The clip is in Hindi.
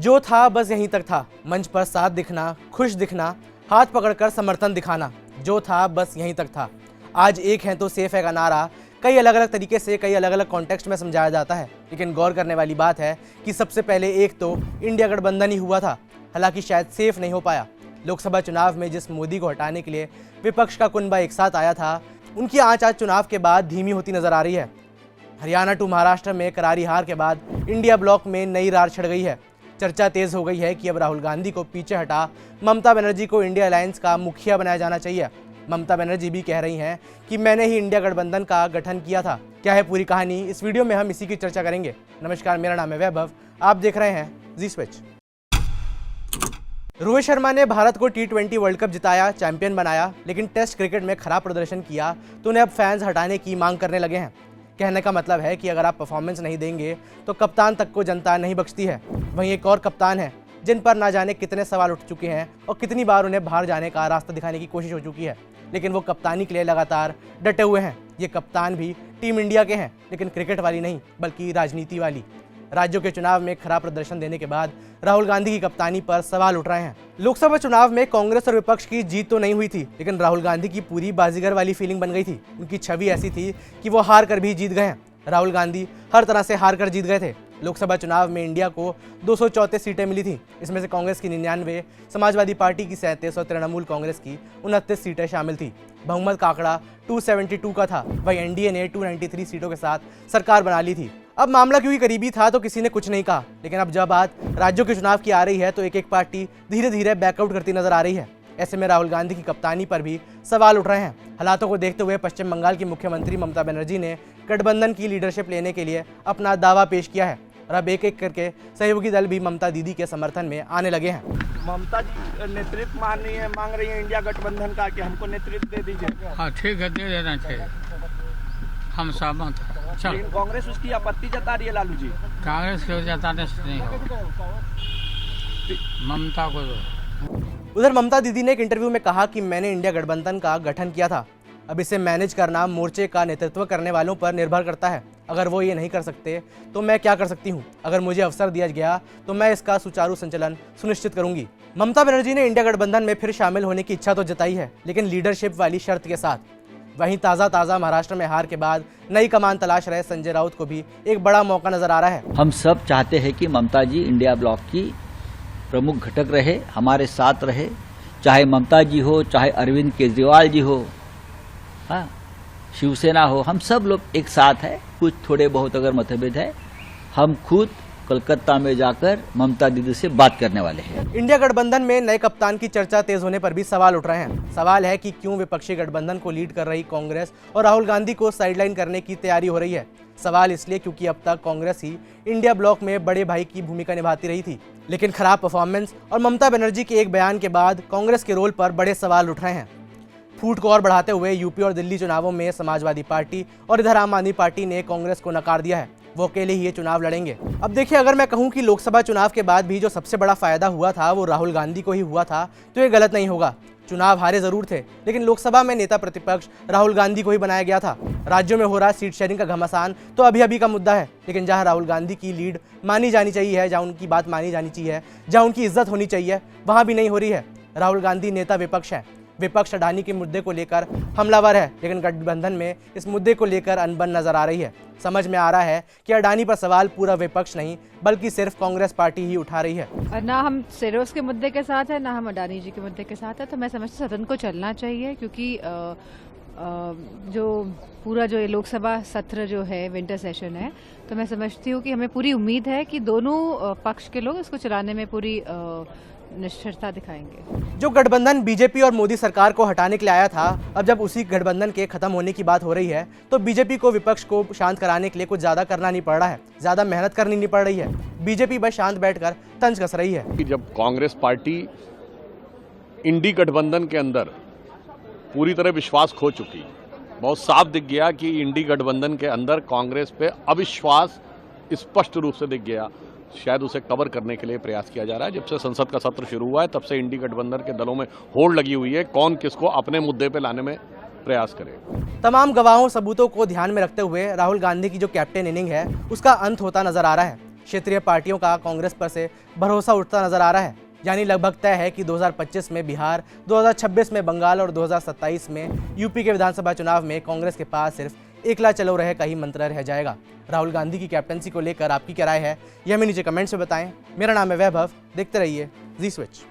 जो था बस यहीं तक था, मंच पर साथ दिखना, खुश दिखना, हाथ पकड़कर समर्थन दिखाना। जो था बस यहीं तक था। आज एक है तो सेफ है का नारा कई अलग अलग तरीके से कई अलग अलग कॉन्टेक्स्ट में समझाया जाता है, लेकिन गौर करने वाली बात है कि सबसे पहले एक तो इंडिया गठबंधन ही हुआ था, हालांकि शायद सेफ नहीं हो पाया। लोकसभा चुनाव में जिस मोदी को हटाने के लिए विपक्ष का कुनबा एक साथ आया था, उनकी आंच आज चुनाव के बाद धीमी होती नजर आ रही है। हरियाणा टू महाराष्ट्र में करारी हार के बाद इंडिया ब्लॉक में नई रार छिड़ गई है। चर्चा तेज हो गई है कि अब राहुल गांधी को पीछे हटा ममता बनर्जी को इंडिया अलायंस का मुखिया बनाया जाना चाहिए। ममता बनर्जी भी कह रही हैं कि मैंने ही इंडिया गठबंधन का गठन किया था। क्या है पूरी कहानी, इस वीडियो में हम इसी की चर्चा करेंगे। नमस्कार, मेरा नाम है वैभव, आप देख रहे हैं जी स्विच। रोहित शर्मा ने भारत को T20 वर्ल्ड कप जिताया, चैंपियन बनाया, लेकिन टेस्ट क्रिकेट में खराब प्रदर्शन किया तो उन्हें अब फैंस हटाने की मांग करने लगे हैं। कहने का मतलब है कि अगर आप परफॉर्मेंस नहीं देंगे तो कप्तान तक को जनता नहीं बख्शती है। वहीं एक और कप्तान है जिन पर ना जाने कितने सवाल उठ चुके हैं और कितनी बार उन्हें बाहर जाने का रास्ता दिखाने की कोशिश हो चुकी है, लेकिन वो कप्तानी के लिए लगातार डटे हुए हैं। ये कप्तान भी टीम इंडिया के हैं, लेकिन क्रिकेट वाली नहीं बल्कि राजनीति वाली। राज्यों के चुनाव में खराब प्रदर्शन देने के बाद राहुल गांधी की कप्तानी पर सवाल उठ रहे हैं। लोकसभा चुनाव में कांग्रेस और विपक्ष की जीत तो नहीं हुई थी, लेकिन राहुल गांधी की पूरी बाजीगर वाली फीलिंग बन गई थी। उनकी छवि ऐसी थी कि वो हार कर भी जीत गए हैं। राहुल गांधी हर तरह से हार कर जीत गए थे। लोकसभा चुनाव में इंडिया को 234 सीटें मिली थी। इसमें से कांग्रेस की 99, समाजवादी पार्टी की 37 और तृणमूल कांग्रेस की 29 सीटें शामिल थी। बहुमत का आंकड़ा 272 का था। वहीं एनडीए ने 293 सीटों के साथ सरकार बना ली थी। अब मामला क्योंकि करीबी था तो किसी ने कुछ नहीं कहा, लेकिन अब जब बात राज्यों के चुनाव की आ रही है तो एक एक पार्टी धीरे धीरे बैकआउट करती नजर आ रही है। ऐसे में राहुल गांधी की कप्तानी पर भी सवाल उठ रहे हैं। हालातों को देखते हुए पश्चिम बंगाल की मुख्यमंत्री ममता बनर्जी ने गठबंधन की लीडरशिप लेने के लिए अपना दावा पेश किया है और अब एक एक करके सहयोगी दल भी ममता दीदी के समर्थन में आने लगे हैं। ममता जी नेतृत्व मांग रही है इंडिया गठबंधन का कि हमको नेतृत्व दे दीजिए। हाँ ठीक है, दे देना चाहिए, हम सहमत हैं। चल, लेकिन कांग्रेस उसकी आपत्ति जता रही है लालू जी। कांग्रेस को जताने से नहीं होगा, ममता को दो। उधर ममता दीदी ने एक इंटरव्यू में कहा कि मैंने इंडिया गठबंधन का गठन किया था। अब इसे मैनेज करना मोर्चे का नेतृत्व करने वालों पर निर्भर करता है। अगर वो ये नहीं कर सकते तो मैं क्या कर सकती हूँ। अगर मुझे अवसर दिया गया तो मैं इसका सुचारू संचालन सुनिश्चित करूंगी। ममता बनर्जी ने इंडिया गठबंधन में फिर शामिल होने की इच्छा तो जताई है, लेकिन लीडरशिप वाली शर्त के साथ। वहीं ताज़ा महाराष्ट्र में हार के बाद नई कमान तलाश रहे संजय राउत को भी एक बड़ा मौका नजर आ रहा है। हम सब चाहते हैं कि ममता जी इंडिया ब्लॉक की प्रमुख घटक रहे, हमारे साथ रहे, चाहे ममता जी हो, चाहे अरविंद केजरीवाल जी हो, हाँ, शिवसेना हो, हम सब लोग एक साथ है। कुछ थोड़े बहुत अगर मतभेद है, हम खुद कोलकाता में जाकर ममता दीदी से बात करने वाले हैं। इंडिया गठबंधन में नए कप्तान की चर्चा तेज होने पर भी सवाल उठ रहे हैं। सवाल है कि क्यों विपक्षी गठबंधन को लीड कर रही कांग्रेस और राहुल गांधी को साइडलाइन करने की तैयारी हो रही है। सवाल इसलिए क्योंकि अब तक कांग्रेस ही इंडिया ब्लॉक में बड़े भाई की भूमिका निभाती रही थी, लेकिन खराब परफॉर्मेंस और ममता बनर्जी के एक बयान के बाद कांग्रेस के रोल पर बड़े सवाल उठ रहे हैं। फूट को और बढ़ाते हुए यूपी और दिल्ली चुनावों में समाजवादी पार्टी और इधर आम आदमी पार्टी ने कांग्रेस को नकार दिया है। वो अकेले ही ये चुनाव लड़ेंगे। अब देखिए, अगर मैं कहूं कि लोकसभा चुनाव के बाद भी जो सबसे बड़ा फायदा हुआ था वो राहुल गांधी को ही हुआ था, तो ये गलत नहीं होगा। चुनाव हारे जरूर थे, लेकिन लोकसभा में नेता प्रतिपक्ष राहुल गांधी को ही बनाया गया था। राज्यों में हो रहा सीट शेयरिंग का घमासान तो अभी का मुद्दा है, लेकिन जहां राहुल गांधी की लीड मानी जानी चाहिए, जहां उनकी बात मानी जानी चाहिए, जहां उनकी इज्जत होनी चाहिए, वहां भी नहीं हो रही है। राहुल गांधी नेता विपक्ष है। विपक्ष अडानी के मुद्दे को लेकर हमलावर है, लेकिन गठबंधन में इस मुद्दे को लेकर अनबन नजर आ रही है। समझ में आ रहा है कि अडानी पर सवाल पूरा विपक्ष नहीं बल्कि सिर्फ कांग्रेस पार्टी ही उठा रही है। ना हम सिरोस के मुद्दे के साथ है, ना हम अडानी जी के मुद्दे के साथ है। तो मैं समझती सदन को चलना चाहिए, क्योंकि जो पूरा जो लोकसभा सत्र जो है विंटर सेशन है, तो मैं समझती हूँ कि हमें पूरी उम्मीद है कि दोनों पक्ष के लोग इसको चलाने में पूरी निष्ठुरता दिखाएंगे। जो गठबंधन बीजेपी और मोदी सरकार को हटाने के लिए आया था, अब जब उसी गठबंधन के खत्म होने की बात हो रही है तो बीजेपी को विपक्ष को शांत कराने के लिए कुछ ज्यादा करना नहीं पड़ रहा है, ज्यादा मेहनत करनी नहीं पड़ रही है। बीजेपी बस शांत बैठकर तंज कस रही है। जब कांग्रेस पार्टी इंडी गठबंधन के अंदर पूरी तरह विश्वास खो चुकी, बहुत साफ दिख गया कि इंडी गठबंधन के अंदर कांग्रेस पे अविश्वास स्पष्ट रूप से दिख गया। शायद उसे कवर करने के लिए प्रयास किया जा रहा है। जब से संसद का सत्र शुरू हुआ है तब से इंडी गठबंधन के दलों में होड़ लगी हुई है, कौन किसको अपने मुद्दे पे लाने में प्रयास करे। तमाम गवाहों सबूतों को ध्यान में रखते हुए राहुल गांधी की जो कैप्टन इनिंग है उसका अंत होता नजर आ रहा है। क्षेत्रीय पार्टियों का कांग्रेस पर से भरोसा उठता नजर आ रहा है। यानी लगभग तय है कि 2025 में बिहार, 2026 में बंगाल और 2027 में यूपी के विधानसभा चुनाव में कांग्रेस के पास सिर्फ एकला चलो रहे का ही मंत्र रह जाएगा। राहुल गांधी की कैप्टनसी को लेकर आपकी क्या राय है, यह हमें नीचे कमेंट्स में बताएं। मेरा नाम है वैभव, देखते रहिए जी स्विच।